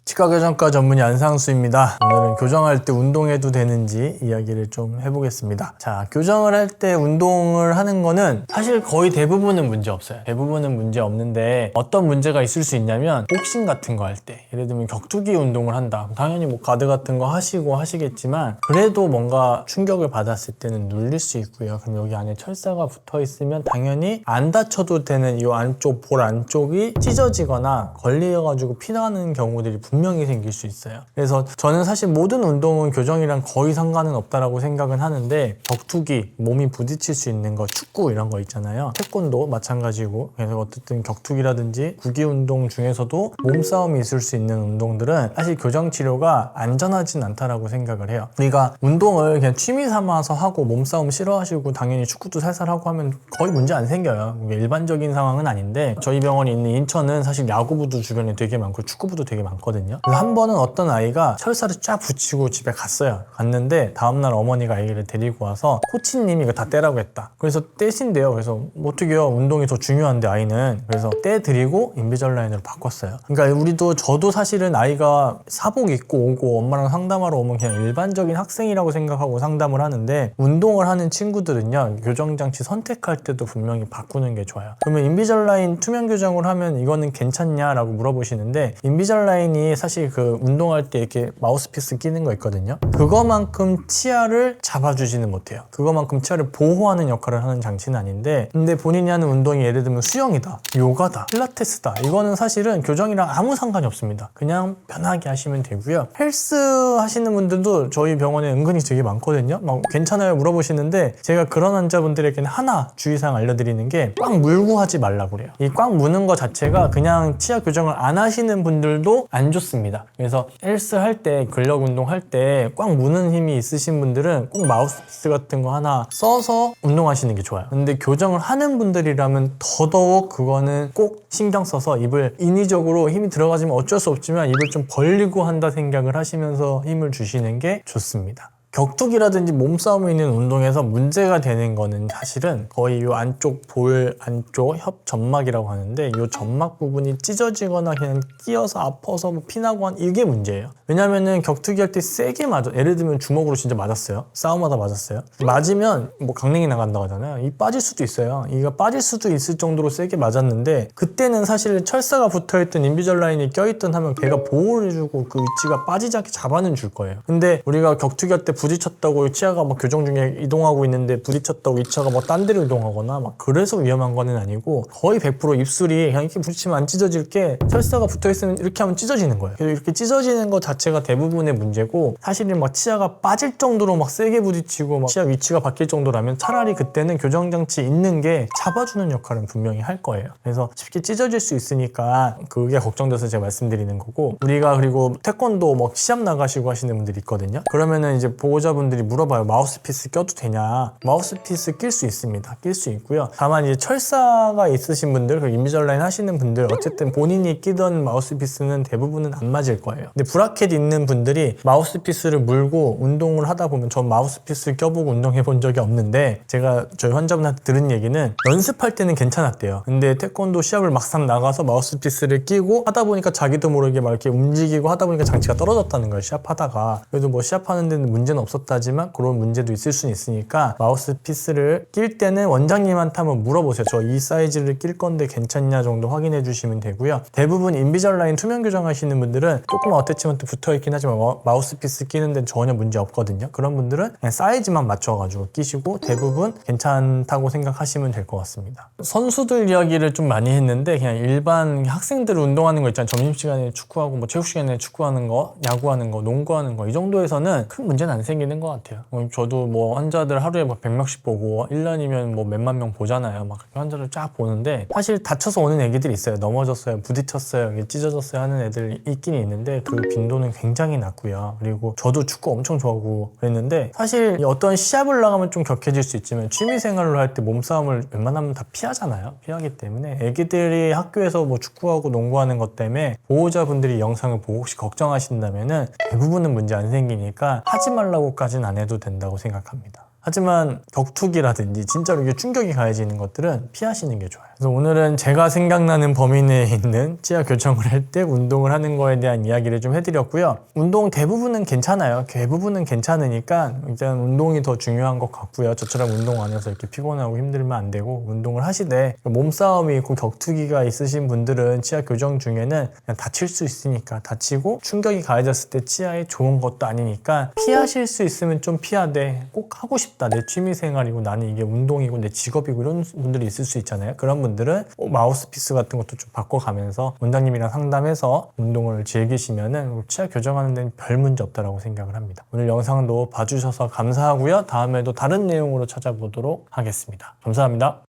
치과교정과 전문의 안상수입니다. 오늘은 교정할 때 운동해도 되는지 이야기를 좀 해보겠습니다. 자, 교정을 할 때 운동을 하는 거는 사실 거의 대부분은 문제 없어요. 대부분은 문제 없는데 어떤 문제가 있을 수 있냐면 복싱 같은 거 할 때, 예를 들면 격투기 운동을 한다. 당연히 뭐 가드 같은 거 하시고 하시겠지만 그래도 뭔가 충격을 받았을 때는 눌릴 수 있고요. 그럼 여기 안에 철사가 붙어 있으면 당연히 안 다쳐도 되는 이 안쪽 볼 안쪽이 찢어지거나 걸려가지고 피나는 경우들이 분명히 생길 수 있어요. 그래서 저는 사실 모든 운동은 교정이랑 거의 상관은 없다라고 생각은 하는데, 격투기, 몸이 부딪힐 수 있는 거, 축구 이런 거 있잖아요. 태권도 마찬가지고, 그래서 어쨌든 격투기라든지 구기 운동 중에서도 몸싸움이 있을 수 있는 운동들은 사실 교정 치료가 안전하진 않다라고 생각을 해요. 우리가 운동을 그냥 취미 삼아서 하고 몸싸움 싫어하시고 당연히 축구도 살살 하고 하면 거의 문제 안 생겨요. 일반적인 상황은 아닌데, 저희 병원이 있는 인천은 사실 야구부도 주변에 되게 많고 축구부도 되게 많거든요. 그래서 한 번은 어떤 아이가 철사를 쫙 붙이고 집에 갔는데 다음날 어머니가 아이를 데리고 와서 코치님이 이거 다 떼라고 했다. 그래서 떼신대요. 그래서 뭐 어떡해요, 운동이 더 중요한데 아이는. 그래서 떼드리고 인비절라인으로 바꿨어요. 그러니까 저도 사실은 아이가 사복 입고 오고 엄마랑 상담하러 오면 그냥 일반적인 학생이라고 생각하고 상담을 하는데, 운동을 하는 친구들은요, 교정장치 선택할 때도 분명히 바꾸는 게 좋아요. 그러면 인비절라인 투명 교정을 하면 이거는 괜찮냐라고 물어보시는데, 인비절라인이 사실 그 운동할 때 이렇게 마우스피스 끼는 거 있거든요. 그거만큼 치아를 잡아주지는 못해요. 그거만큼 치아를 보호하는 역할을 하는 장치는 아닌데, 근데 본인이 하는 운동이 예를 들면 수영이다, 요가다, 필라테스다, 이거는 사실은 교정이랑 아무 상관이 없습니다. 그냥 편하게 하시면 되고요. 헬스 하시는 분들도 저희 병원에 은근히 되게 많거든요. 막 괜찮아요 물어보시는데, 제가 그런 환자분들에게는 하나 주의사항 알려드리는 게, 꽉 물고 하지 말라고 그래요. 이 꽉 무는 거 자체가 그냥 치아 교정을 안 하시는 분들도 안 좋습니다. 그래서 헬스 할 때, 근력 운동 할 때 꽉 무는 힘이 있으신 분들은 꼭 마우스피스 같은 거 하나 써서 운동하시는 게 좋아요. 근데 교정을 하는 분들이라면 더더욱 그거는 꼭 신경 써서, 입을 인위적으로 힘이 들어가지면 어쩔 수 없지만 입을 좀 벌리고 한다 생각을 하시면서 힘을 주시는 게 좋습니다. 격투기라든지 몸싸움이 있는 운동에서 문제가 되는 거는 사실은 거의 이 안쪽 볼 안쪽 협점막이라고 하는데, 이 점막 부분이 찢어지거나 그냥 끼어서 아파서 뭐 피나고 이게 문제예요. 왜냐면은 격투기 할 때 세게 예를 들면 주먹으로 진짜 맞았어요. 싸움하다 맞았어요. 맞으면 뭐 강냉이 나간다고 하잖아요. 이 빠질 수도 있어요. 이가 빠질 수도 있을 정도로 세게 맞았는데, 그때는 사실 철사가 붙어있던 인비절라인이 껴있던 하면 걔가 보호를 해주고 그 위치가 빠지지 않게 잡아는 줄 거예요. 근데 우리가 격투기 할 때 부딪혔다고 치아가 막 교정 중에 이동하고 있는데 부딪혔다고 이 치아가 막 딴 데로 이동하거나 막 그래서 위험한 거는 아니고, 거의 100% 입술이 그냥 이렇게 부딪히면 안 찢어질 게, 철사가 붙어있으면 이렇게 하면 찢어지는 거예요. 그래서 이렇게 찢어지는 거 자체가 대부분의 문제고, 사실은 막 치아가 빠질 정도로 막 세게 부딪히고 막 치아 위치가 바뀔 정도라면 차라리 그때는 교정장치 있는 게 잡아주는 역할은 분명히 할 거예요. 그래서 쉽게 찢어질 수 있으니까 그게 걱정돼서 제가 말씀드리는 거고, 우리가 그리고 태권도 막 시합 나가시고 하시는 분들이 있거든요. 그러면은 이제 보호자분들이 물어봐요. 마우스피스 껴도 되냐? 마우스피스 낄 수 있습니다. 낄 수 있고요. 다만 이제 철사가 있으신 분들, 그리고 인비절라인 하시는 분들, 어쨌든 본인이 끼던 마우스피스는 대부분은 안 맞을 거예요. 근데 브라켓 있는 분들이 마우스피스를 물고 운동을 하다 보면, 전 마우스피스 껴보고 운동해 본 적이 없는데, 제가 저희 환자분한테 들은 얘기는 연습할 때는 괜찮았대요. 근데 태권도 시합을 막상 나가서 마우스피스를 끼고 하다 보니까 자기도 모르게 막 이렇게 움직이고 하다 보니까 장치가 떨어졌다는 거예요, 시합하다가. 그래도 뭐 시합하는 데는 문제는 없었다지만 그런 문제도 있을 수는 있으니까, 마우스피스를 낄 때는 원장님한테 한번 물어보세요. 저 이 사이즈를 낄 건데 괜찮냐 정도 확인해 주시면 되고요. 대부분 인비절라인 투명 교정 하시는 분들은 조금 어태치먼트 붙어있긴 하지만 마우스피스 끼는 데는 전혀 문제 없거든요. 그런 분들은 그냥 사이즈만 맞춰가지고 끼시고 대부분 괜찮다고 생각하시면 될 것 같습니다. 선수들 이야기를 좀 많이 했는데, 그냥 일반 학생들 운동하는 거 있잖아요. 점심시간에 축구하고 뭐 체육시간에 축구하는 거, 야구하는 거, 농구하는 거, 이 정도에서는 큰 문제는 안 생기는 것 같아요. 저도 뭐 환자들 하루에 뭐 100명씩 보고 1년이면 뭐 몇만 명 보잖아요. 막 환자를 쫙 보는데, 사실 다쳐서 오는 애기들이 있어요. 넘어졌어요, 부딪혔어요, 찢어졌어요 하는 애들 있긴 있는데 그 빈도는 굉장히 낮고요. 그리고 저도 축구 엄청 좋아하고 그랬는데, 사실 어떤 시합을 나가면 좀 격해질 수 있지만 취미생활로 할 때 몸싸움을 웬만하면 다 피하잖아요. 피하기 때문에 애기들이 학교에서 뭐 축구하고 농구하는 것 때문에 보호자분들이 영상을 보고 혹시 걱정하신다면은 대부분은 문제 안 생기니까 하지 말라고까지는 안 해도 된다고 생각합니다. 하지만 격투기라든지 진짜로 이게 충격이 가해지는 것들은 피하시는 게 좋아요. 그래서 오늘은 제가 생각나는 범위 내에 있는 치아 교정을 할 때 운동을 하는 거에 대한 이야기를 좀 해드렸고요. 운동 대부분은 괜찮아요. 대부분은 괜찮으니까 일단 운동이 더 중요한 것 같고요. 저처럼 운동 안 해서 이렇게 피곤하고 힘들면 안 되고, 운동을 하시되 몸싸움이 있고 격투기가 있으신 분들은 치아 교정 중에는 그냥 다칠 수 있으니까 다치고, 충격이 가해졌을 때 치아에 좋은 것도 아니니까 피하실 수 있으면 좀 피하되, 꼭 하고 싶다, 내 취미생활이고 나는 이게 운동이고 내 직업이고 이런 분들이 있을 수 있잖아요. 그런 분들은 마우스피스 같은 것도 좀 바꿔가면서 원장님이랑 상담해서 운동을 즐기시면은 치아 교정하는 데는 별 문제 없다라고 생각을 합니다. 오늘 영상도 봐주셔서 감사하고요. 다음에도 다른 내용으로 찾아보도록 하겠습니다. 감사합니다.